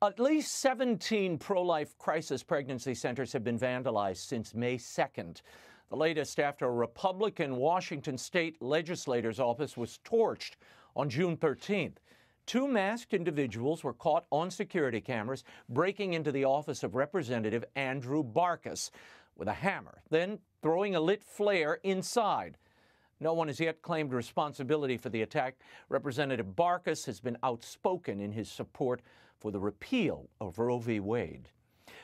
At least 17 pro-life crisis pregnancy centers have been vandalized since May 2nd. The latest after a Republican Washington state legislator's office was torched on June 13th. Two masked individuals were caught on security cameras breaking into the office of Representative Andrew Barkas with a hammer, then throwing a lit flare inside. No one has yet claimed responsibility for the attack. Representative Barkas has been outspoken in his support for the repeal of Roe v. Wade.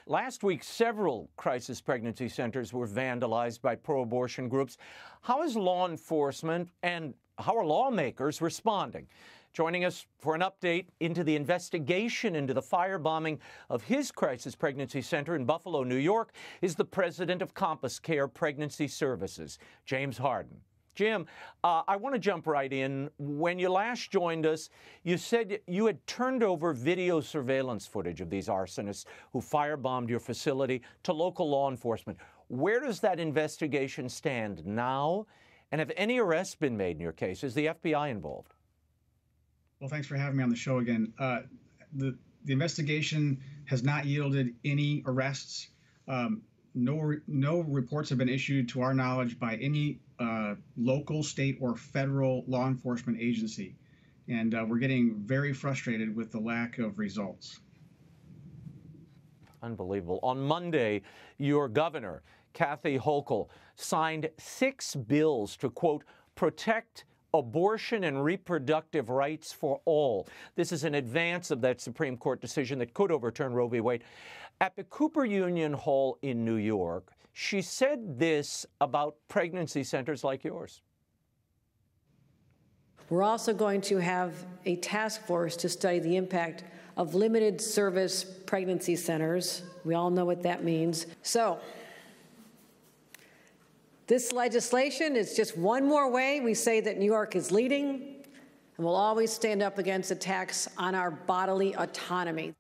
Last week, several crisis pregnancy centers were vandalized by pro-abortion groups. How is law enforcement and how are lawmakers responding? Joining us for an update into the investigation into the firebombing of his crisis pregnancy center in Buffalo, New York, is the president of CompassCare Pregnancy Services, James Harden. Jim, I want to jump right in. When you last joined us, you said you had turned over video surveillance footage of these arsonists who firebombed your facility to local law enforcement. Where does that investigation stand now? And have any arrests been made in your case? Is the FBI involved? Well, thanks for having me on the show again. The investigation has not yielded any arrests. No reports have been issued to our knowledge by any local, state, or federal law enforcement agency. And we're getting very frustrated with the lack of results. Unbelievable. On Monday, your governor, Kathy Hochul, signed 6 bills to, quote, protect abortion and reproductive rights for all. This is in advance of that Supreme Court decision that could overturn Roe v. Wade. At the Cooper Union Hall in New York, she said this about pregnancy centers like yours. We're also going to have a task force to study the impact of limited service pregnancy centers. We all know what that means. So, this legislation is just one more way we say that New York is leading, and we'll always stand up against attacks on our bodily autonomy.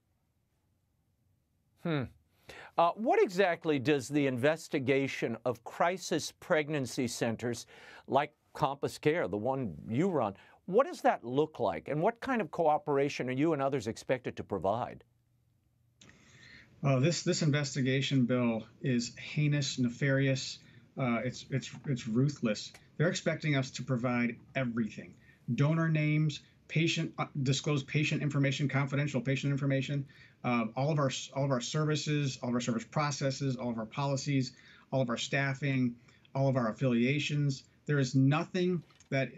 What exactly does the investigation of crisis pregnancy centers like CompassCare, the one you run, what does that look like? And what kind of cooperation are you and others expected to provide? This investigation, Bill, is heinous, nefarious. It's ruthless. They're expecting us to provide everything: donor names, disclose patient information, confidential patient information, all of our services, all of our service processes, all of our policies, all of our staffing, all of our affiliations. There is nothing that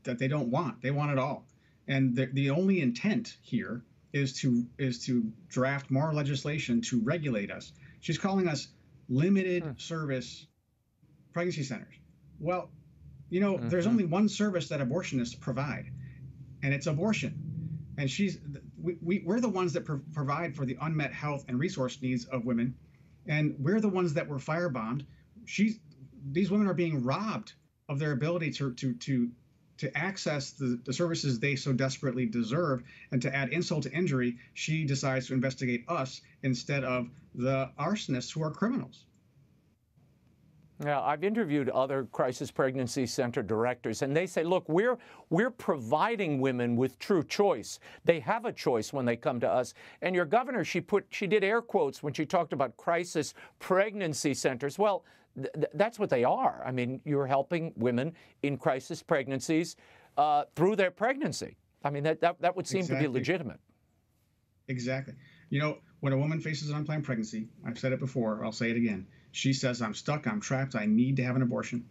they don't want. They want it all. And the only intent here is to draft more legislation to regulate us. She's calling us limited service pregnancy centers. Well, you know, there's only one service that abortionists provide, and it's abortion. And we're the ones that provide for the unmet health and resource needs of women, and we're the ones that were firebombed. These women are being robbed of their ability to access the services they so desperately deserve. And to add insult to injury, she decides to investigate us instead of the arsonists who are criminals. Yeah, I've interviewed other crisis pregnancy center directors, and they say, look, we're providing women with true choice. They have a choice when they come to us. And your governor, she did air quotes when she talked about crisis pregnancy centers. Well, that's what they are. I mean, you're helping women in crisis pregnancies through their pregnancy. I mean, that would seem to be legitimate. Exactly. You know, when a woman faces an unplanned pregnancy, I've said it before, I'll say it again. She says, I'm stuck, I'm trapped, I need to have an abortion.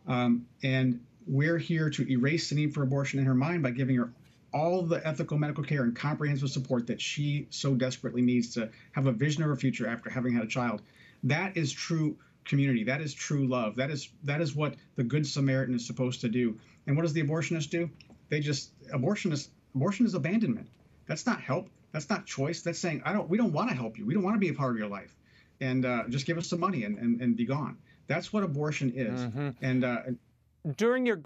And we're here to erase the need for abortion in her mind by giving her all the ethical medical care and comprehensive support that she so desperately needs to have a vision of her future after having had a child. That is true community. That is true love. That is what the Good Samaritan is supposed to do. And what does the abortionist do? Abortion is abandonment. That's not help. That's not choice. That's saying, we don't want to help you. We don't want to be a part of your life. And just give us some money and be gone. That's what abortion is. And during your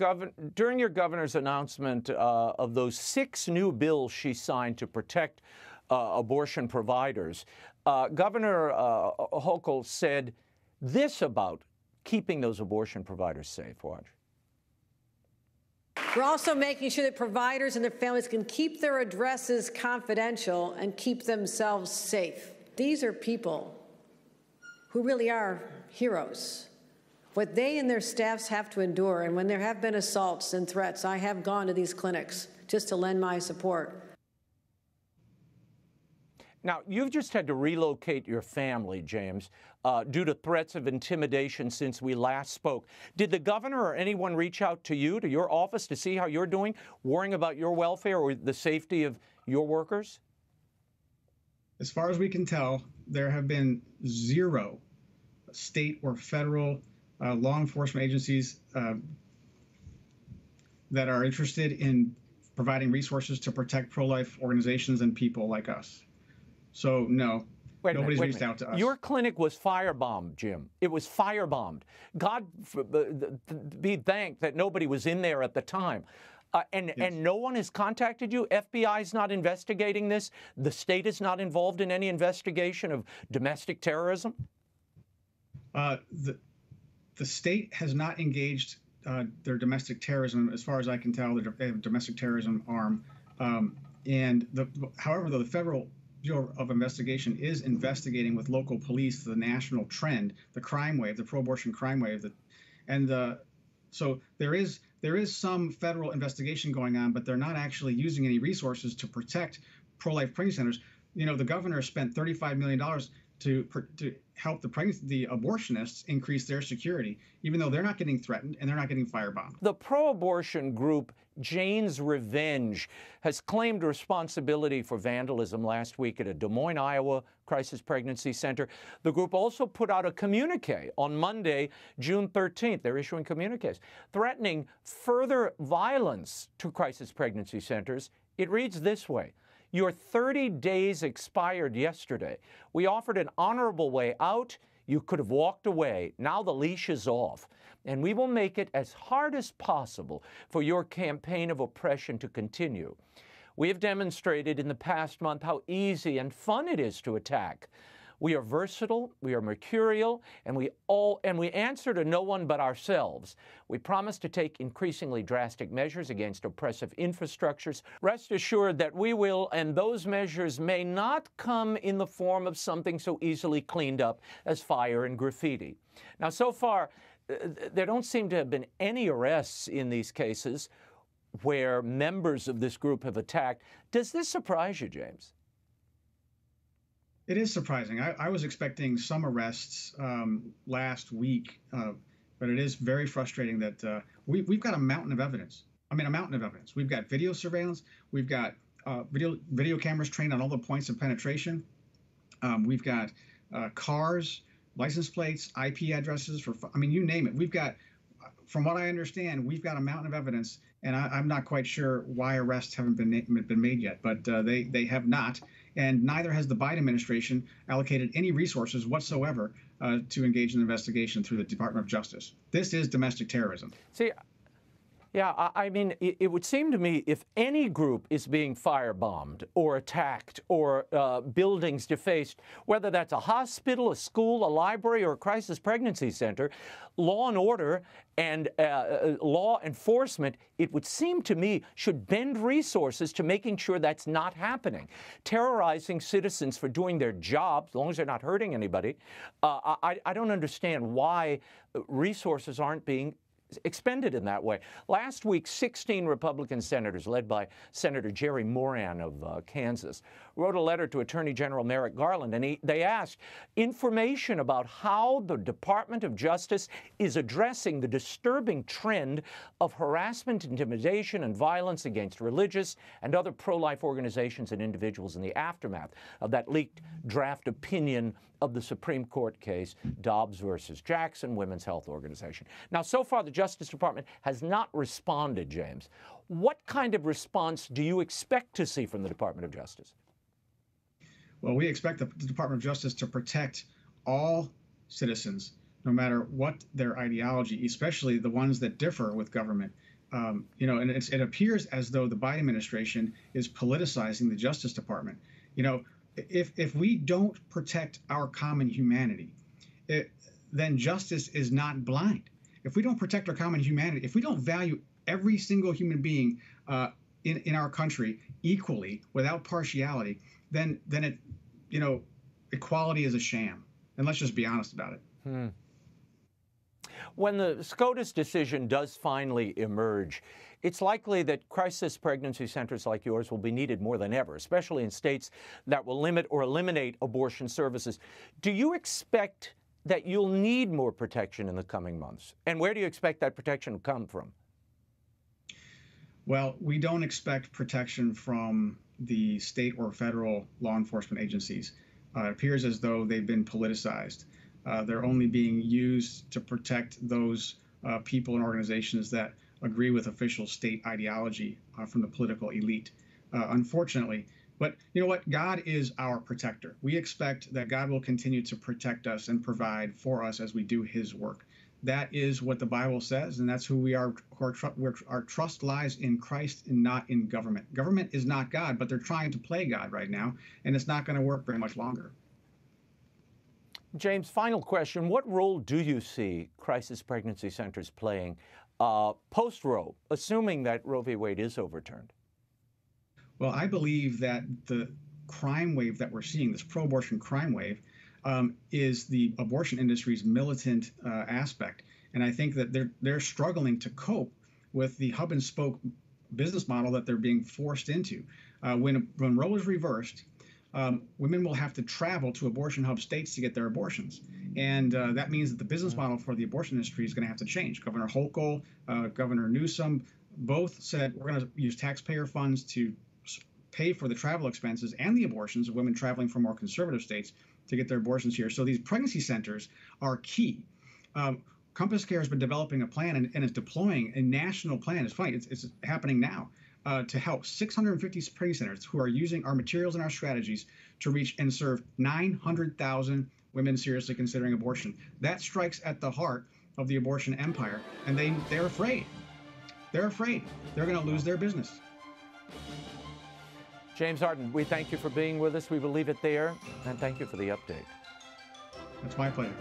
governor's announcement of those 6 new bills she signed to protect abortion providers, Governor Hochul said this about keeping those abortion providers safe. Watch. We're also making sure that providers and their families can keep their addresses confidential and keep themselves safe. These are people who really are heroes. What they and their staffs have to endure, and when there have been assaults and threats, I have gone to these clinics just to lend my support. Now, you've just had to relocate your family, James, due to threats of intimidation since we last spoke. Did the governor or anyone reach out to you, to your office, to see how you're doing, worrying about your welfare or the safety of your workers? As far as we can tell, there have been zero state or federal law enforcement agencies that are interested in providing resources to protect pro-life organizations and people like us. So, no, nobody's reached out to us. Your clinic was firebombed, Jim. It was firebombed. God be thanked that nobody was in there at the time. And no one has contacted you? FBI's not investigating this? The state is not involved in any investigation of domestic terrorism? The state has not engaged their domestic terrorism, as far as I can tell, they have a domestic terrorism arm. However, the Federal Bureau of Investigation is investigating with local police the national trend, the crime wave, the pro-abortion crime wave. So there is some federal investigation going on, but they're not actually using any resources to protect pro-life pregnancy centers. You know, the governor spent $35 million to help the abortionists increase their security, even though they're not getting threatened and they're not getting firebombed. The pro-abortion group Jane's Revenge has claimed responsibility for vandalism last week at a Des Moines, Iowa crisis pregnancy center. The group also put out a communique on Monday, June 13th. They're issuing communiques threatening further violence to crisis pregnancy centers. It reads this way: your 30 days expired yesterday. We offered an honorable way out. You could have walked away. Now the leash is off. And we will make it as hard as possible for your campaign of oppression to continue. We have demonstrated in the past month how easy and fun it is to attack. We are versatile, we are mercurial, and we answer to no one but ourselves. We promise to take increasingly drastic measures against oppressive infrastructures. Rest assured that we will, and those measures may not come in the form of something so easily cleaned up as fire and graffiti. Now, so far, there don't seem to have been any arrests in these cases where members of this group have attacked. Does this surprise you, James? It is surprising. I was expecting some arrests last week, but it is very frustrating that we've got a mountain of evidence. I mean, a mountain of evidence. We've got video surveillance. We've got video cameras trained on all the points of penetration. We've got cars, license plates, IP addresses, you name it. We've got, from what I understand, we've got a mountain of evidence, and I'm not quite sure why arrests haven't been made yet, but they have not. And neither has the Biden administration allocated any resources whatsoever to engage in the investigation through the Department of Justice. This is domestic terrorism. See, yeah, I mean, it would seem to me if any group is being firebombed or attacked or buildings defaced, whether that's a hospital, a school, a library, or a crisis pregnancy center, law and order and law enforcement, it would seem to me, should bend resources to making sure that's not happening. Terrorizing citizens for doing their job, as long as they're not hurting anybody, I don't understand why resources aren't being expended in that way. Last week, 16 Republican senators, led by Senator Jerry Moran of Kansas, wrote a letter to Attorney General Merrick Garland, and they asked information about how the Department of Justice is addressing the disturbing trend of harassment, intimidation, and violence against religious and other pro-life organizations and individuals in the aftermath of that leaked draft opinion of the Supreme Court case, Dobbs versus Jackson, Women's Health Organization. Now, so far, the Justice Department has not responded, James. What kind of response do you expect to see from the Department of Justice? Well, we expect the Department of Justice to protect all citizens, no matter what their ideology, especially the ones that differ with government. And it appears as though the Biden administration is politicizing the Justice Department. If we don't protect our common humanity, then justice is not blind. If we don't protect our common humanity, if we don't value every single human being in our country equally without partiality, then it, equality is a sham. And let's just be honest about it. When the SCOTUS decision does finally emerge, it's likely that crisis pregnancy centers like yours will be needed more than ever, especially in states that will limit or eliminate abortion services. Do you expect that you'll need more protection in the coming months? And where do you expect that protection to come from? Well, we don't expect protection from the state or federal law enforcement agencies. It appears as though they've been politicized. They're only being used to protect those people and organizations that agree with official state ideology from the political elite, unfortunately. But you know what? God is our protector. We expect that God will continue to protect us and provide for us as we do his work. That is what the Bible says, and that's who we are. Our trust lies in Christ and not in government. Government is not God, but they're trying to play God right now, and it's not going to work very much longer. James, final question. What role do you see crisis pregnancy centers playing post-Roe, assuming that Roe v. Wade is overturned? Well, I believe that the crime wave that we're seeing, this pro-abortion crime wave, is the abortion industry's militant aspect. And I think that they're struggling to cope with the hub and spoke business model that they're being forced into. When Roe is reversed, women will have to travel to abortion hub states to get their abortions. And that means that the business model for the abortion industry is going to have to change. Governor Hochul, Governor Newsom, both said we're going to use taxpayer funds to pay for the travel expenses and the abortions of women traveling from more conservative states to get their abortions here. So these pregnancy centers are key. CompassCare has been developing a plan and is deploying a national plan. It's funny, it's happening now. To help 650 pregnancy centers who are using our materials and our strategies to reach and serve 900,000 women seriously considering abortion. That strikes at the heart of the abortion empire, and they're afraid. They're afraid. They're going to lose their business. James Harden, we thank you for being with us. We will leave it there, and thank you for the update. It's my pleasure.